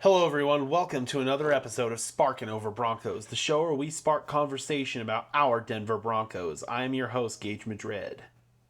Hello everyone, welcome to another episode of Sparkin over Broncos, the show where we spark conversation about our Denver Broncos. I am your host, Gage Madrid.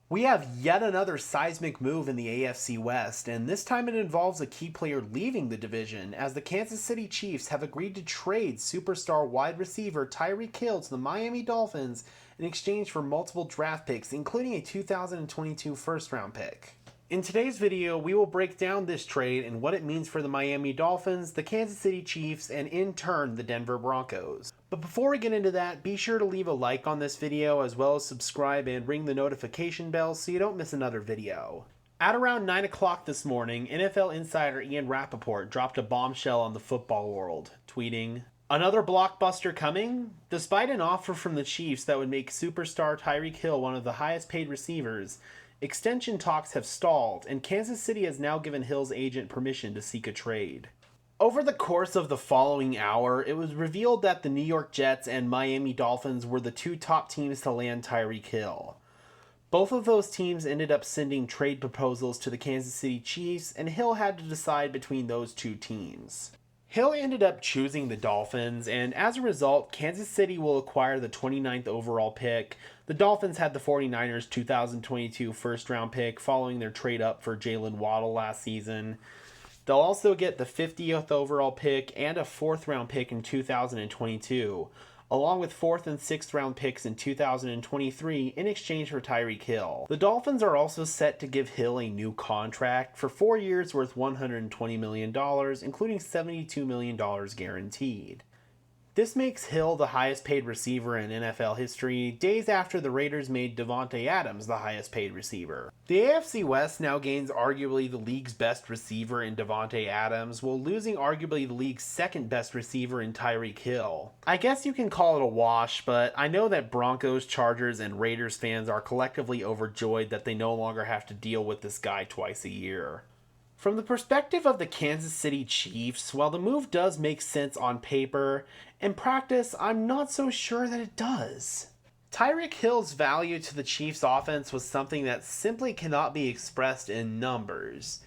We have yet another seismic move in the AFC West, and this time it involves a key player leaving the division, as the Kansas City Chiefs have agreed to trade superstar wide receiver Tyreek Hill to the Miami Dolphins in exchange for multiple draft picks, including a 2022 first-round pick. In today's video, we will break down this trade and what it means for the Miami Dolphins, the Kansas City Chiefs, and in turn, the Denver Broncos. But before we get into that, be sure to leave a like on this video, as well as subscribe and ring the notification bell so you don't miss another video. At around 9 o'clock this morning, NFL insider Ian Rappaport dropped a bombshell on the football world, tweeting, "Another blockbuster coming? Despite an offer from the Chiefs that would make superstar Tyreek Hill one of the highest paid receivers, extension talks have stalled, and Kansas City has now given Hill's agent permission to seek a trade." Over the course of the following hour, it was revealed that the New York Jets and Miami Dolphins were the two top teams to land Tyreek Hill. Both of those teams ended up sending trade proposals to the Kansas City Chiefs, and Hill had to decide between those two teams. Hill ended up choosing the Dolphins, and as a result, Kansas City will acquire the 29th overall pick. The Dolphins had the 49ers 2022 first-round pick following their trade up for Jalen Waddle last season. They'll also get the 50th overall pick and a 4th-round pick in 2022, along with 4th and 6th round picks in 2023 in exchange for Tyreek Hill. The Dolphins are also set to give Hill a new contract for 4 years worth $120 million, including $72 million guaranteed. This makes Hill the highest paid receiver in NFL history, days after the Raiders made Davante Adams the highest paid receiver. The AFC West now gains arguably the league's best receiver in Davante Adams, while losing arguably the league's second best receiver in Tyreek Hill. I guess you can call it a wash, but I know that Broncos, Chargers, and Raiders fans are collectively overjoyed that they no longer have to deal with this guy twice a year. From the perspective of the Kansas City Chiefs, while the move does make sense on paper, in practice, I'm not so sure that it does. Tyreek Hill's value to the Chiefs' offense was something that simply cannot be expressed in numbers.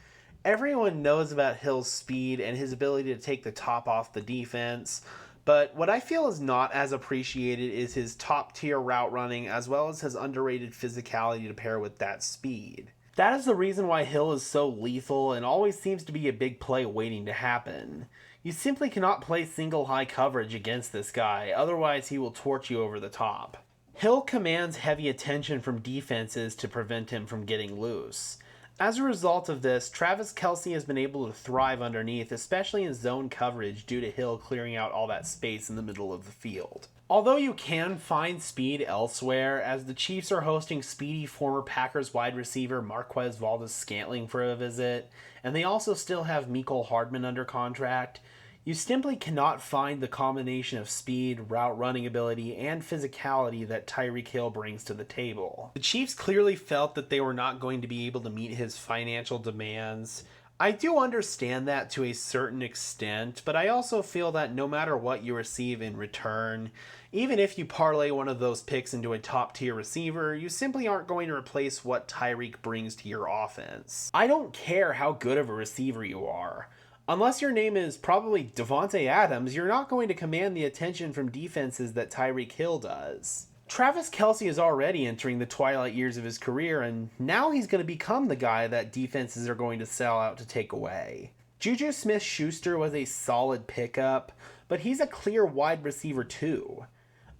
Everyone knows about Hill's speed and his ability to take the top off the defense, but what I feel is not as appreciated is his top-tier route running, as well as his underrated physicality to pair with that speed. That is the reason why Hill is so lethal and always seems to be a big play waiting to happen. You simply cannot play single high coverage against this guy, otherwise he will torch you over the top. Hill commands heavy attention from defenses to prevent him from getting loose. As a result of this, Travis Kelce has been able to thrive underneath, especially in zone coverage due to Hill clearing out all that space in the middle of the field. Although you can find speed elsewhere, as the Chiefs are hosting speedy former Packers wide receiver Marquez Valdes-Scantling for a visit, and they also still have Mecole Hardman under contract, you simply cannot find the combination of speed, route running ability, and physicality that Tyreek Hill brings to the table. The Chiefs clearly felt that they were not going to be able to meet his financial demands. I do understand that to a certain extent, but I also feel that no matter what you receive in return, even if you parlay one of those picks into a top-tier receiver, you simply aren't going to replace what Tyreek brings to your offense. I don't care how good of a receiver you are. Unless your name is probably Davante Adams, you're not going to command the attention from defenses that Tyreek Hill does. Travis Kelce is already entering the twilight years of his career, and now he's going to become the guy that defenses are going to sell out to take away. Juju Smith-Schuster was a solid pickup, but he's a clear wide receiver too.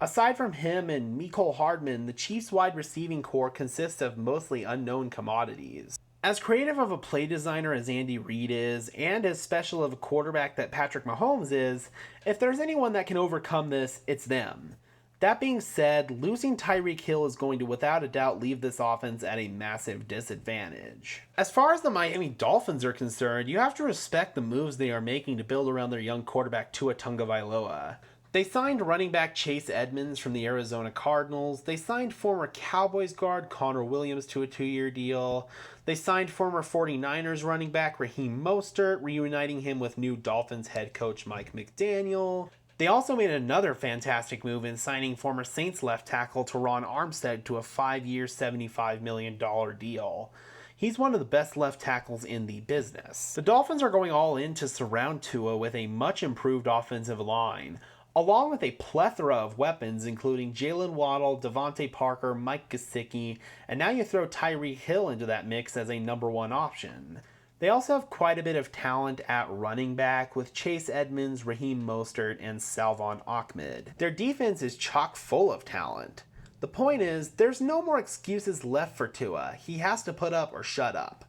Aside from him and Mecole Hardman, the Chiefs' wide receiving core consists of mostly unknown commodities. As creative of a play designer as Andy Reid is, and as special of a quarterback that Patrick Mahomes is, if there's anyone that can overcome this, it's them. That being said, losing Tyreek Hill is going to without a doubt leave this offense at a massive disadvantage. As far as the Miami Dolphins are concerned, you have to respect the moves they are making to build around their young quarterback Tua Tagovailoa. They signed running back Chase Edmonds from the Arizona Cardinals. They signed former Cowboys guard Connor Williams to a 2-year deal. They signed former 49ers running back Raheem Mostert, reuniting him with new Dolphins head coach Mike McDaniel. They also made another fantastic move in signing former Saints left tackle Teron Armstead to a 5-year, $75 million deal. He's one of the best left tackles in the business. The Dolphins are going all in to surround Tua with a much improved offensive line, along with a plethora of weapons including Jalen Waddle, Devontae Parker, Mike Gesicki, and now you throw Tyreek Hill into that mix as a number one option. They also have quite a bit of talent at running back with Chase Edmonds, Raheem Mostert, and Salvon Ahmed. Their defense is chock full of talent. The point is, there's no more excuses left for Tua. He has to put up or shut up.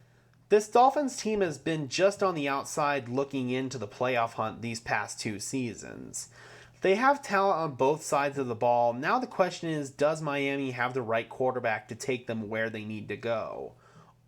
This Dolphins team has been just on the outside looking into the playoff hunt these past 2 seasons. They have talent on both sides of the ball. Now the question is, does Miami have the right quarterback to take them where they need to go?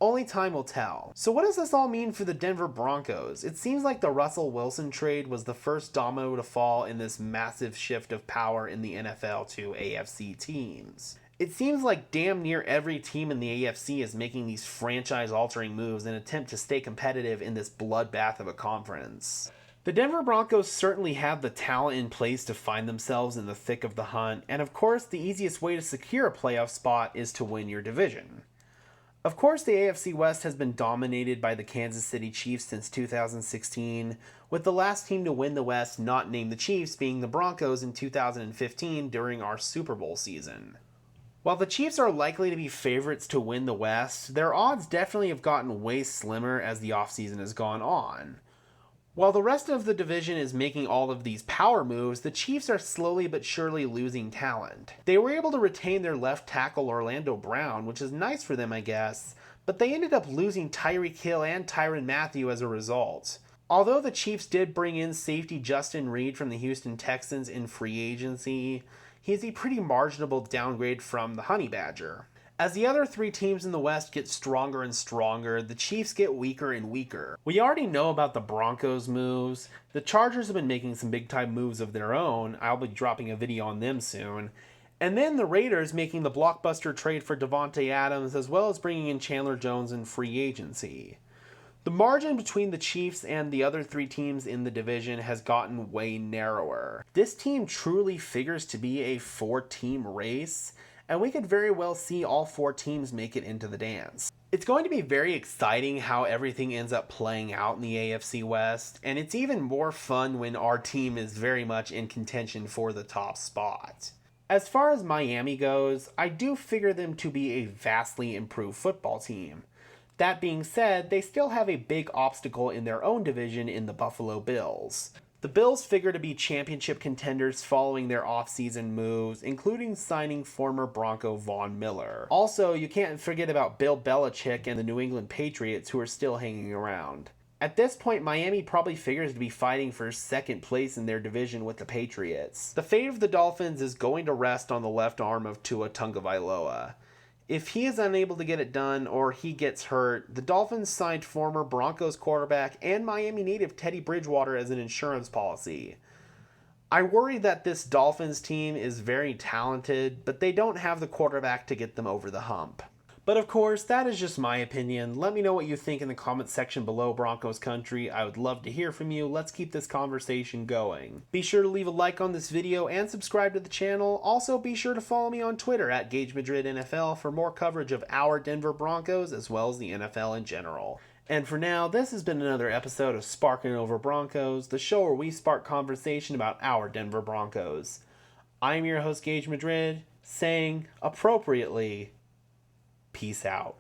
Only time will tell. So what does this all mean for the Denver Broncos? It seems like the Russell Wilson trade was the first domino to fall in this massive shift of power in the NFL to AFC teams. It seems like damn near every team in the AFC is making these franchise-altering moves in an attempt to stay competitive in this bloodbath of a conference. The Denver Broncos certainly have the talent in place to find themselves in the thick of the hunt, and of course the easiest way to secure a playoff spot is to win your division. Of course, the AFC West has been dominated by the Kansas City Chiefs since 2016, with the last team to win the West not named the Chiefs being the Broncos in 2015 during our Super Bowl season. While the Chiefs are likely to be favorites to win the West, their odds definitely have gotten way slimmer as the offseason has gone on. While the rest of the division is making all of these power moves, the Chiefs are slowly but surely losing talent. They were able to retain their left tackle Orlando Brown, which is nice for them I guess, but they ended up losing Tyreek Hill and Tyrann Mathieu as a result. Although the Chiefs did bring in safety Justin Reed from the Houston Texans in free agency, he is a pretty marginable downgrade from the Honey Badger. As the other 3 teams in the West get stronger and stronger, the Chiefs get weaker and weaker. We already know about the Broncos moves. The Chargers have been making some big time moves of their own. I'll be dropping a video on them soon. And then the Raiders making the blockbuster trade for Davante Adams, as well as bringing in Chandler Jones in free agency. The margin between the Chiefs and the other 3 teams in the division has gotten way narrower. This team truly figures to be a 4-team race, and we could very well see all 4 teams make it into the dance. It's going to be very exciting how everything ends up playing out in the AFC West, and it's even more fun when our team is very much in contention for the top spot. As far as Miami goes, I do figure them to be a vastly improved football team. That being said, they still have a big obstacle in their own division in the Buffalo Bills. The Bills figure to be championship contenders following their offseason moves, including signing former Bronco Von Miller. Also, you can't forget about Bill Belichick and the New England Patriots, who are still hanging around. At this point, Miami probably figures to be fighting for second place in their division with the Patriots. The fate of the Dolphins is going to rest on the left arm of Tua Tagovailoa. If he is unable to get it done or he gets hurt, the Dolphins signed former Broncos quarterback and Miami native Teddy Bridgewater as an insurance policy. I worry that this Dolphins team is very talented, but they don't have the quarterback to get them over the hump. But of course, that is just my opinion. Let me know what you think in the comment section below, Broncos country. I would love to hear from you. Let's keep this conversation going. Be sure to leave a like on this video and subscribe to the channel. Also, be sure to follow me on Twitter at Gage Madrid NFL for more coverage of our Denver Broncos as well as the NFL in general. And for now, this has been another episode of Sparkin Over Broncos, the show where we spark conversation about our Denver Broncos. I'm your host, Gage Madrid, saying, appropriately, peace out.